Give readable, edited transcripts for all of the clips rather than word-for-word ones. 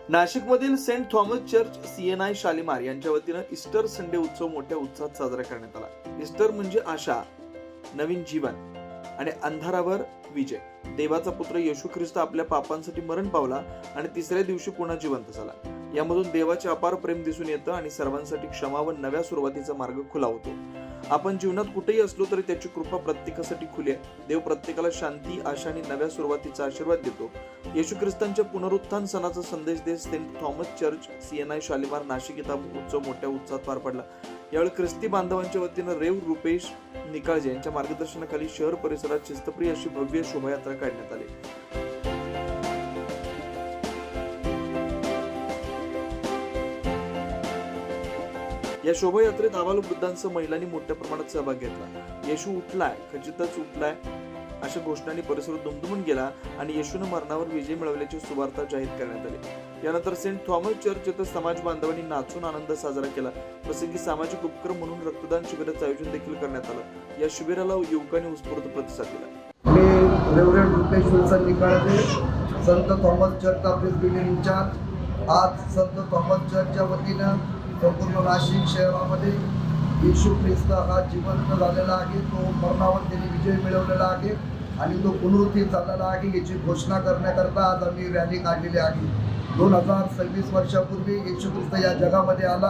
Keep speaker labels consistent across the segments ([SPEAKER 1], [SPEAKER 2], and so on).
[SPEAKER 1] नाशिकमधील saint Thomas church CNI Shalimar यांच्या वतीनं ईस्टर संडे उत्सव मोठ्या उत्साहात साजरा करण्यात आला। ईस्टर म्हणजे आशा, नवीन जीवन आणि अंधारावर विजय। देवाचा पुत्र येशू ख्रिस्त आपल्या पापांसाठी मरण पावला आणि तिसऱ्या दिवशी पुन्हा जिवंत झाला। यामधून देवाचे अपार प्रेम दिसून येतं आणि सर्वांसाठी क्षमा व नव्या सुरुवातीचा मार्ग खुला होतो। आपण जीवनात कुठेही असलो तरी त्याची कृपा प्रत्येकासाठी खुली आहे। देव प्रत्येकाला शांती, आशा आणि नव्या सुरुवातीचा आशीर्वाद देतो। येशू ख्रिस्तांच्या पुनरुत्थान सणाचा संदेश देत saint Thomas church CNI Shalimar Nashik इथं उत्सव मोठ्या उत्साहात पार पडला। यावेळी ख्रिस्ती बांधवांच्या वतीनं रेव रुपेश निकाळजे यांच्या मार्गदर्शनाखाली शहर परिसरात शिस्तप्रिय अशी भव्य शोभायात्रा काढण्यात आली। या शोभायात्रेत आबालवृद्धांसह महिलांनी मोठ्या प्रमाणात सहभाग घेतला। येशू उठलाय, खचितच उठलाय अशा घोषणांनी परिसर दुमदुमून गेला आणि येशूने मरणावर विजय मिळवल्याची सुवार्ता जाहीर करण्यात आली। यानंतर सेंट थॉमस चर्च येथे समाज बांधवांनी नाचून आनंद साजरा केला। प्रसंगी सामाजिक उपक्रम म्हणून रक्तदान शिबिराचं आयोजन देखील करण्यात आलं। या शिबिराला युवकांनी उत्स्फूर्त प्रतिसाद दिला।
[SPEAKER 2] मी रेव्हरंड रुपेश विल्सन निकाळजे, संत थॉमस चर्च प्रेस्बिटेरियन इंचार्ज। आज संत थॉमस चर्चच्या वतीनं संपूर्ण नाशिक शहरामध्ये येशू ख्रिस्त हा जिवंत झालेला आहे। तो मरणावर त्यांनी विजय मिळवलेला आहे आणि तो पुनरुत्थित झालेला आहे याची घोषणा करण्याकरता आज आम्ही रॅली काढलेली आहे। 2026 वर्षापूर्वी येशू ख्रिस्त या जगामध्ये आला।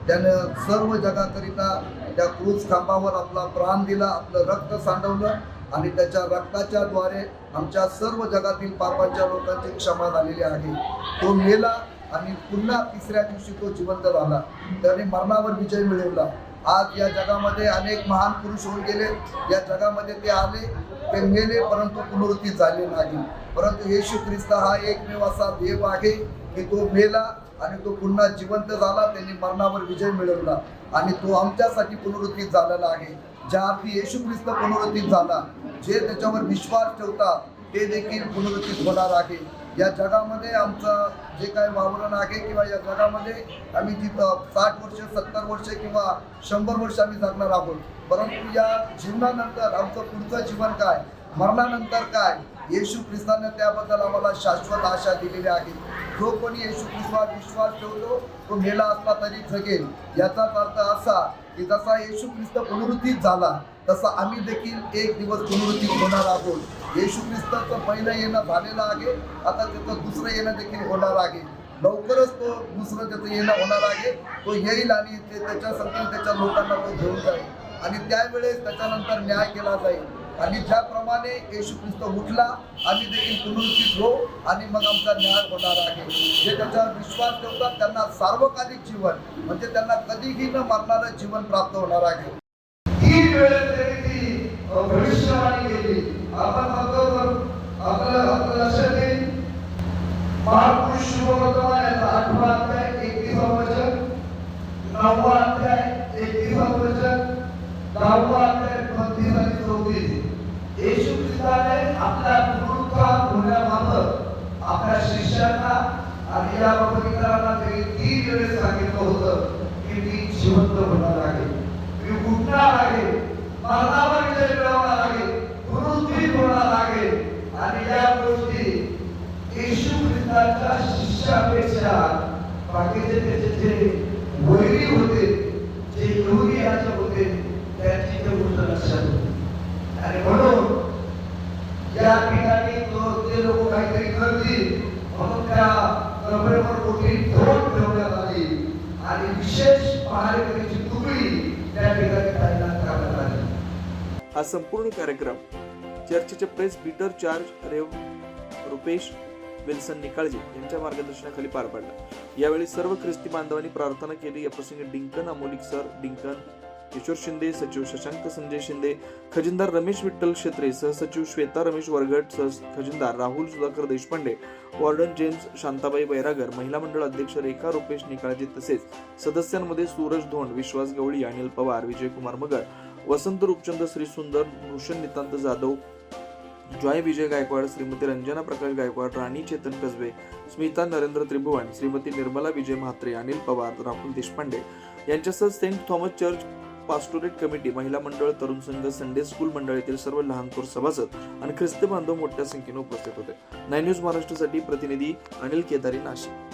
[SPEAKER 2] त्यानं सर्व जगाकरिता त्या क्रूज खांबावर आपला प्राण दिला, आपलं रक्त सांडवलं आणि त्याच्या रक्ताच्या द्वारे आमच्या सर्व जगातील पापांच्या लोकांची क्षमा झालेली आहे। तो मेला आणि पुन्हा तिसऱ्या दिवशी तो जिवंत झाला, त्याने मरणावर विजय मिळवला। आज या जगामध्ये अनेक महान पुरुष होऊन गेले, या जगामध्ये ते आले, ते मेले, परंतु पुनरुत्थित झाले नाही। परंतु येशू ख्रिस्त हा एकमेव असा देव आहे की तो मेला आणि तो पुन्हा जिवंत झाला, त्यांनी मरणावर विजय मिळवला आणि तो आमच्यासाठी पुनरुत्थित झालेला आहे। ज्या अर्थी येशू ख्रिस्त पुनरुत्थित झाला, जे त्याच्यावर विश्वास ठेवतात ते देखील पुनरुत्थित होणार आहे। या जगामध्ये आमचं जे काही वावरण आहे किंवा या जगामध्ये आम्ही जिथं 60 वर्ष, 70 वर्ष किंवा 100 वर्ष आम्ही जगणार आहोत, परंतु या जीवनानंतर आमचं पुढचं जीवन काय, मरणानंतर काय, येशू ख्रिस्ताने त्याबद्दल आम्हाला शाश्वत आशा दिलेली आहे। जो कोणी येशू ख्रिस्तावर विश्वास ठेवतो तो मेला असला तरी जगेल। याचाच अर्थ असा की जसा येशू ख्रिस्त पुनरुत्थित झाला तसा आम्ही देखील एक दिवस पुनरुत्थित होणार आहोत। येशू ख्रिस्ताचं पहिलं येणं झालेलं आहे, आता त्याचं दुसरं येणं देखील होणार आहे। लवकरच तो दुसरं त्याचं येणं होणार आहे। तो येईल आणि ते त्याच्या संगती त्याच्या लोकांना तो घेऊन जाईल आणि त्यावेळेस त्याच्यानंतर न्याय केला जाईल। आणि ज्याप्रमाणे येशू ख्रिस्त उठला, आम्ही देखील पुनरुत्थित हो आणि मग आमचा न्याय होणार आहे। जे त्याच्यावर विश्वास ठेवतात त्यांना सार्वकालिक जीवन म्हणजे त्यांना कधीही न मरणारं जीवन प्राप्त होणार आहे। भविष्यवाणी केली आपण आपलं लक्षात येईल। महापुरुष शुभवर्तमानाचा 8वा अध्याय 31वा वचन, 9वा अध्याय 31वा वचन, 10वा अध्याय 32 आणि 34। येशू ख्रिस्ताने आपल्या पुनरुत्थान होण्याबाबत आपल्या शिष्यांना आणि या पवित्रांना तरी 3 वेळेस सांगितलं होतं की मी जिवंत होणार आहे, मी उठणार आहे, मरणावर विजय मिळवणार आहे, पुनरुत्थित होणार आहे। आणि या गोष्टी येशू ख्रिस्ताच्या शिष्यापेक्षा बाकीचे त्याचे जे वैरी होते, जे यहुदी याजक होते, त्यांची ते गोष्ट लक्षात होती। आणि म्हणून या ठिकाणी ते लोक काहीतरी करतील म्हणून त्या कबरेवर मोठी धोड ठेवण्यात आली आणि विशेष पहारेकरीची तुकडी त्या ठिकाणी तैनात करण्यात आली।
[SPEAKER 1] हा संपूर्ण कार्यक्रम चर्चचे प्रेस्बिटर चार्ज रेव रुपेश विल्सन निकाळजे यांच्या मार्गदर्शनाखाली पार पडला। यावेळी सर्व ख्रिस्ती बांधवांनी प्रार्थना केली। या प्रसंगी डिंकन अमोलिक सर, डिंकन किशोर शिंदे, सचिव शशांक संजय शिंदे, खजिनदार रमेश विठ्ठल क्षेत्रे, सहसचिव श्वेता रमेश वरगट, खजिनदार राहुल सुधाकर देशपांडे, वॉर्डन जेम्स शांताबाई बैरागर, महिला मंडळ अध्यक्ष रेखा रुपेश निकाळजे तसेच सदस्यांमध्ये सूरज धोंड, विश्वास गवळी, अनिल पवार, विजयकुमार मगर, वसंत रूपचंद श्री सुंदर, भूषण नितांत जाधव, जॉय विजय गायकवाड, श्रीमती रंजना प्रकाश गायकवाड, राणी चेतन कसबे, स्मिता नरेंद्र त्रिभुवन, श्रीमती निर्मला विजय म्हात्रे, अनिल पवार, राहुल देशपांडे यांच्यासह सेंट थॉमस चर्च पास्टोरेट कमिटी, महिला मंडळ, तरुण संघ, संडे स्कूल मंडळातील सर्व लहान थोर सभासद आणि ख्रिस्ती बांधव मोठ्या संख्येने उपस्थित होते। 9 न्यूज महाराष्ट्रासाठी प्रतिनिधी अनिल केदारी, नाशिक।